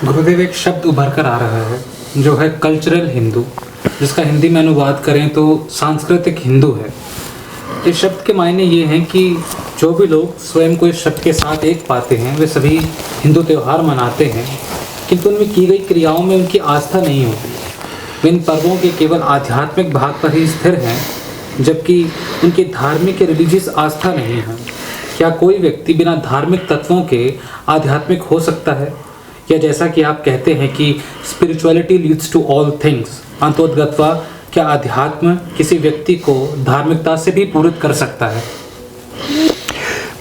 गुरुदेव, एक शब्द उभर कर आ रहा है जो है कल्चरल हिंदू, जिसका हिंदी में अनुवाद करें तो सांस्कृतिक हिंदू है। इस शब्द के मायने ये हैं कि जो भी लोग स्वयं को इस शब्द के साथ एक पाते हैं वे सभी हिंदू त्यौहार मनाते हैं, किंतु उनमें की गई क्रियाओं में उनकी आस्था नहीं होती। वे इन पर्वों के केवल आध्यात्मिक भाग पर ही स्थिर हैं, जबकि उनकी धार्मिक या रिलीजियस आस्था नहीं है। क्या कोई व्यक्ति बिना धार्मिक तत्वों के आध्यात्मिक हो सकता है? या जैसा कि आप कहते हैं कि spirituality leads to all things, अंतोदगत्वा क्या अध्यात्म किसी व्यक्ति को धार्मिकता से भी पूरित कर सकता है?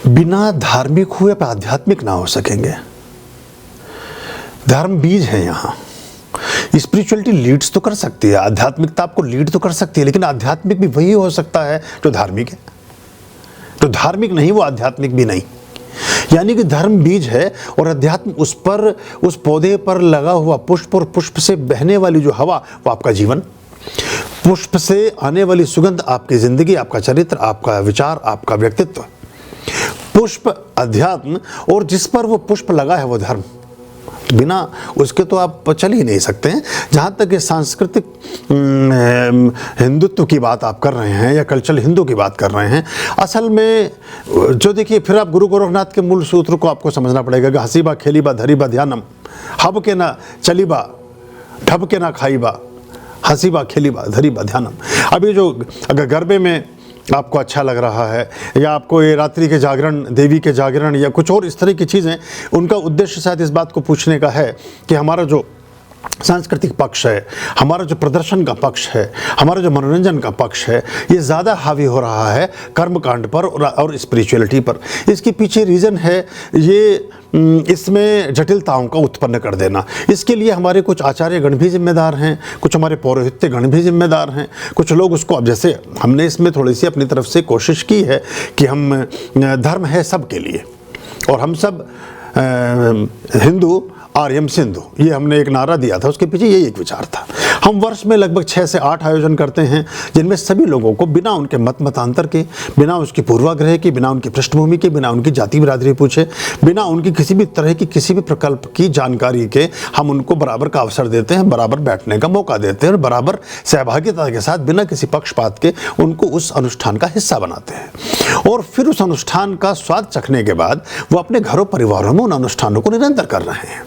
बिना धार्मिक हुए आप आध्यात्मिक ना हो सकेंगे। धर्म बीज है यहाँ। स्पिरिचुअलिटी लीड्स तो कर सकती है, आध्यात्मिकता आपको लीड तो कर सकती है, लेकिन आध्यात्मिक भी वही हो सकता है जो धार्मिक है। तो धार्मिक नहीं वो आध्यात्मिक भी नहीं। यानी कि धर्म बीज है और अध्यात्म उस पौधे पर लगा हुआ पुष्प, और पुष्प से बहने वाली जो हवा वो आपका जीवन, पुष्प से आने वाली सुगंध आपकी जिंदगी, आपका चरित्र, आपका विचार, आपका व्यक्तित्व। पुष्प अध्यात्म, और जिस पर वो पुष्प लगा है वो धर्म। बिना उसके तो आप चल ही नहीं सकते हैं। जहाँ तक ये सांस्कृतिक हिंदुत्व की बात आप कर रहे हैं या कल्चरल हिंदू की बात कर रहे हैं, असल में जो देखिए, फिर आप गुरु गोरखनाथ के मूल सूत्र को आपको समझना पड़ेगा कि हसीबा खेलीबा धरीबा ध्यानम, हब के ना चलीबा ढब के ना खाईबा, हसीबा खेलीबा धरीबा ध्यानम। अभी जो अगर गरबे में आपको अच्छा लग रहा है, या आपको ये रात्रि के जागरण, देवी के जागरण, या कुछ और इस तरह की चीज़ें, उनका उद्देश्य शायद इस बात को पूछने का है कि हमारा जो सांस्कृतिक पक्ष है, हमारा जो प्रदर्शन का पक्ष है, हमारा जो मनोरंजन का पक्ष है, ये ज़्यादा हावी हो रहा है कर्मकांड पर और स्पिरिचुअलिटी पर। इसके पीछे रीज़न है ये इसमें जटिलताओं का उत्पन्न कर देना। इसके लिए हमारे कुछ आचार्य गण भी जिम्मेदार हैं, कुछ हमारे पौरोहित्य गण भी जिम्मेदार हैं। कुछ लोग उसको, अब जैसे हमने इसमें थोड़ी सी अपनी तरफ से कोशिश की है कि हम धर्म है सबके लिए, और हम सब हिंदू आर्यम सिंधु, ये हमने एक नारा दिया था, उसके पीछे यही एक विचार था। हम वर्ष में लगभग 6 से 8 आयोजन करते हैं, जिनमें सभी लोगों को बिना उनके मतांतर के, बिना उसकी पूर्वाग्रह की, बिना उनकी पृष्ठभूमि के, बिना उनकी जाति बिरादरी पूछे, बिना उनकी किसी भी तरह की किसी भी प्रकल्प की जानकारी के, हम उनको बराबर का अवसर देते हैं, बराबर बैठने का मौका देते हैं, और बराबर सहभागिता के साथ बिना किसी पक्षपात के उनको उस अनुष्ठान का हिस्सा बनाते हैं। और फिर उस अनुष्ठान का स्वाद चखने के बाद वो अपने घरों परिवारों में उन अनुष्ठानों को निरंतर कर रहे हैं।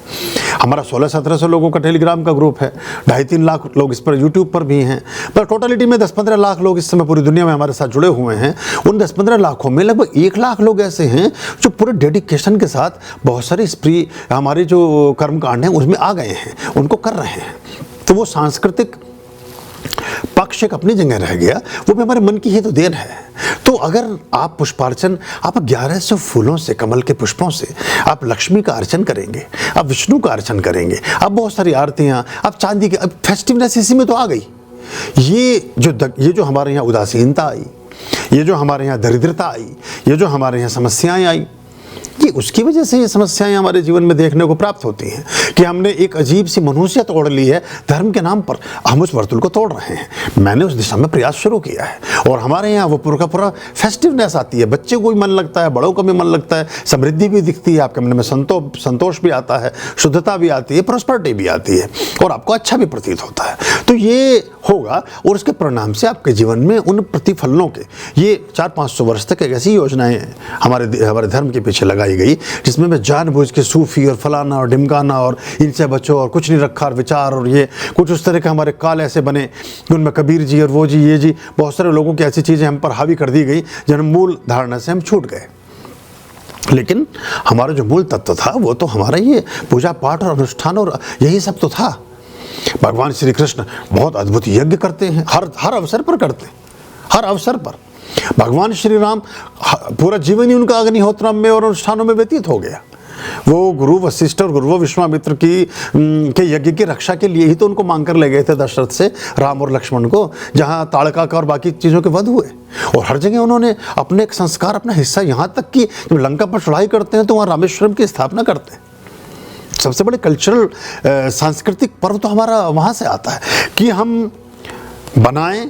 हमारा 16-1700 लोगों का टेलीग्राम का ग्रुप है, 2.5-3 लाख लोग इस पर यूट्यूब पर भी हैं, पर टोटलिटी में 10-15 लाख लोग इस समय पूरी दुनिया में हमारे साथ जुड़े हुए हैं। उन 10-15 लाखों में लगभग 1 लाख लोग ऐसे हैं जो पूरे डेडिकेशन के साथ बहुत सारी हमारे जो कर्मकांड हैं उसमें आ गए हैं, उनको कर रहे हैं। तो वो सांस्कृतिक पक्ष एक अपनी जगह रह गया, वो भी हमारे मन की ही तो देन है। तो अगर आप पुष्पार्चन, आप 1100 फूलों से, कमल के पुष्पों से आप लक्ष्मी का अर्चन करेंगे, आप विष्णु का अर्चन करेंगे, आप बहुत सारी आरतियाँ, आप चांदी के, अब फेस्टिवनेस इसी में तो आ गई। ये जो हमारे यहाँ उदासीनता आई, ये जो हमारे यहाँ दरिद्रता आई, ये जो हमारे यहाँ समस्याएं आई, ये उसकी वजह से ये समस्याएं हमारे जीवन में देखने को प्राप्त होती हैं कि हमने एक अजीब सी मनुष्यत ओढ़ ली है धर्म के नाम पर। हम उस वर्तुल को तोड़ रहे हैं। मैंने उस दिशा में प्रयास शुरू किया है, और हमारे यहाँ वो पूरा पूरा फेस्टिवनेस आती है, बच्चे को भी मन लगता है, बड़ों को भी मन लगता है, समृद्धि भी दिखती है, आपके मन में संतोष भी आता है, शुद्धता भी आती है, प्रॉस्पेरिटी भी आती है, और आपको अच्छा भी प्रतीत होता है। तो ये होगा, और उसके परिणाम से आपके जीवन में उन प्रतिफलों के, ये 400-500 वर्ष तक एक ऐसी योजनाएं हमारे धर्म के पीछे लगाई गई, जिसमें मैं जानबूझ के सूफी और फलाना और ढिमकाना और इनसे बचो और कुछ नहीं रखा और विचार, और ये कुछ उस तरह के हमारे काल ऐसे बने, उनमें कबीर जी और वो जी, ये जी, बहुत सारे लोगों की ऐसी चीज़ें हम पर हावी कर दी गई जिन मूल धारणा से हम छूट गए। लेकिन हमारा जो मूल तत्व था वो तो हमारा ये पूजा पाठ और अनुष्ठान और यही सब तो था। भगवान श्री कृष्ण बहुत अद्भुत यज्ञ करते हैं, हर अवसर पर करते हैं, हर अवसर पर। भगवान श्री राम पूरा जीवन ही उनका अग्निहोत्र में और अनुष्ठानों में व्यतीत हो गया। वो गुरु वशिष्ठ और गुरु विश्वामित्र के यज्ञ की रक्षा के लिए ही तो उनको मांग कर ले गए थे दशरथ से, राम और लक्ष्मण को, जहाँ ताड़का का और बाकी चीज़ों के वध हुए। और हर जगह उन्होंने अपने एक संस्कार, अपना हिस्सा, यहाँ तक कि जब लंका पर चढ़ाई करते हैं तो वहाँ रामेश्वरम की स्थापना करते हैं। सबसे बड़े कल्चरल सांस्कृतिक पर्व तो हमारा वहाँ से आता है कि हम बनाएं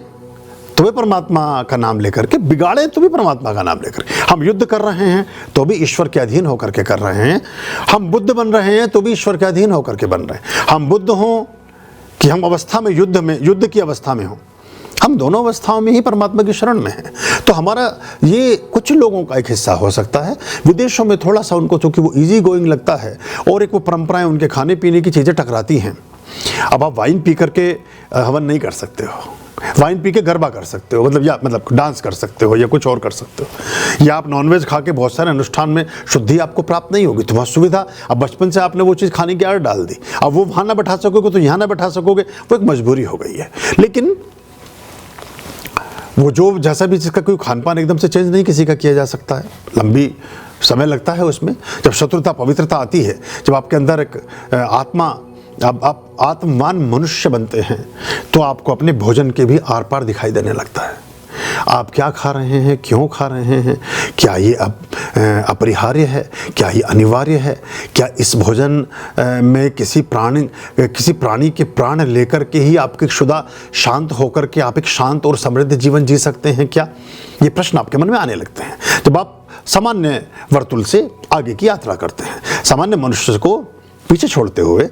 तो भी परमात्मा का नाम लेकर के, बिगाड़े तो भी परमात्मा का नाम लेकर के। हम युद्ध कर रहे हैं तो भी ईश्वर के अधीन होकर के कर रहे हैं, हम बुद्ध बन रहे हैं तो भी ईश्वर के अधीन होकर के बन रहे हैं। हम बुद्ध हों कि हम अवस्था में युद्ध की अवस्था में हों, हम दोनों अवस्थाओं में ही परमात्मा की शरण में हैं। तो हमारा ये कुछ लोगों का एक हिस्सा हो सकता है। विदेशों में थोड़ा सा उनको चूँकि वो इजी गोइंग लगता है और एक वो परंपराएं, उनके खाने पीने की चीज़ें टकराती हैं। अब आप वाइन पी करके हवन नहीं कर सकते हो, वाइन पी के गरबा कर सकते हो, मतलब डांस कर सकते हो या कुछ और कर सकते हो, या आप नॉनवेज खा के बहुत सारे अनुष्ठान में शुद्धि आपको प्राप्त नहीं होगी। तो वह सुविधा, अब बचपन से आपने वो चीज़ खाने की आदत डाल दी, अब वो वहाँ ना बैठा सकोगे तो यहाँ ना बैठा सकोगे, वो एक मजबूरी हो गई है। लेकिन वो जो जैसा भी जिसका कोई खान पान एकदम से चेंज नहीं किसी का किया जा सकता है, लंबी समय लगता है उसमें। जब शत्रुता पवित्रता आती है, जब आपके अंदर एक आत्मा, आप आत्मवान मनुष्य बनते हैं, तो आपको अपने भोजन के भी आर पार दिखाई देने लगता है। आप क्या खा रहे हैं, क्यों खा रहे हैं, क्या ये अपरिहार्य है, क्या ये अनिवार्य है, क्या इस भोजन में किसी प्राणी के प्राण लेकर के ही आपके क्षुधा शांत होकर के आप एक शांत और समृद्ध जीवन जी सकते हैं क्या? ये प्रश्न आपके मन में आने लगते हैं जब आप सामान्य वर्तुल से आगे की यात्रा करते हैं, सामान्य मनुष्य को पीछे छोड़ते हुए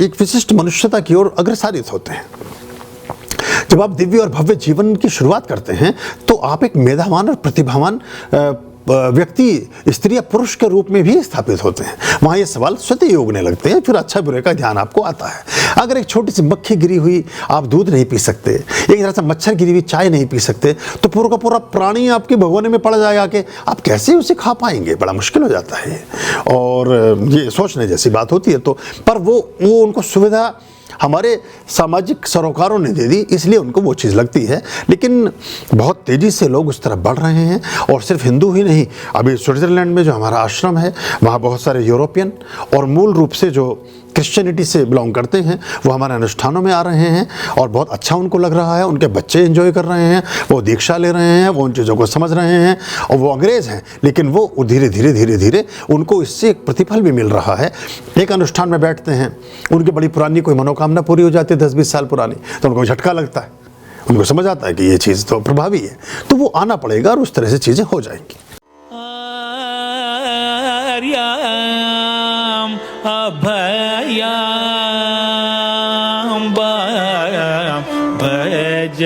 एक विशिष्ट मनुष्यता की ओर अग्रसारित होते हैं। जब आप दिव्य और भव्य जीवन की शुरुआत करते हैं तो आप एक मेधावान और प्रतिभावान व्यक्ति, स्त्री या पुरुष के रूप में भी स्थापित होते हैं। वहाँ ये सवाल स्वतः ही उगने लगते हैं, फिर अच्छा बुरे का ध्यान आपको आता है। अगर एक छोटी सी मक्खी गिरी हुई आप दूध नहीं पी सकते, एक तरह से मच्छर गिरी हुई चाय नहीं पी सकते, तो पूरा का पूरा प्राणी आपके भगोने में पड़ जाएगा कि आप कैसे उसे खा पाएंगे, बड़ा मुश्किल हो जाता है। और ये सोचने जैसी बात होती है। तो पर वो उनको सुविधा हमारे सामाजिक सरोकारों ने दे दी, इसलिए उनको वो चीज़ लगती है। लेकिन बहुत तेज़ी से लोग उस तरफ बढ़ रहे हैं, और सिर्फ हिंदू ही नहीं, अभी स्विट्ज़रलैंड में जो हमारा आश्रम है वहाँ बहुत सारे यूरोपियन और मूल रूप से जो क्रिश्चियनिटी से बिलोंग करते हैं वो हमारे अनुष्ठानों में आ रहे हैं, और बहुत अच्छा उनको लग रहा है। उनके बच्चे एंजॉय कर रहे हैं, वो दीक्षा ले रहे हैं, वो उन चीज़ों को समझ रहे हैं, और वो अंग्रेज़ हैं लेकिन वो धीरे धीरे उनको इससे एक प्रतिफल भी मिल रहा है। एक अनुष्ठान में बैठते हैं, उनकी बड़ी पुरानी कोई मनोकामना पूरी हो जाती है 10-20 साल पुरानी, तो उनको झटका लगता है, उनको समझ आता है कि ये चीज़ तो प्रभावी है, तो वो आना पड़ेगा और उस तरह से चीज़ें हो जाएंगी। अभयां भज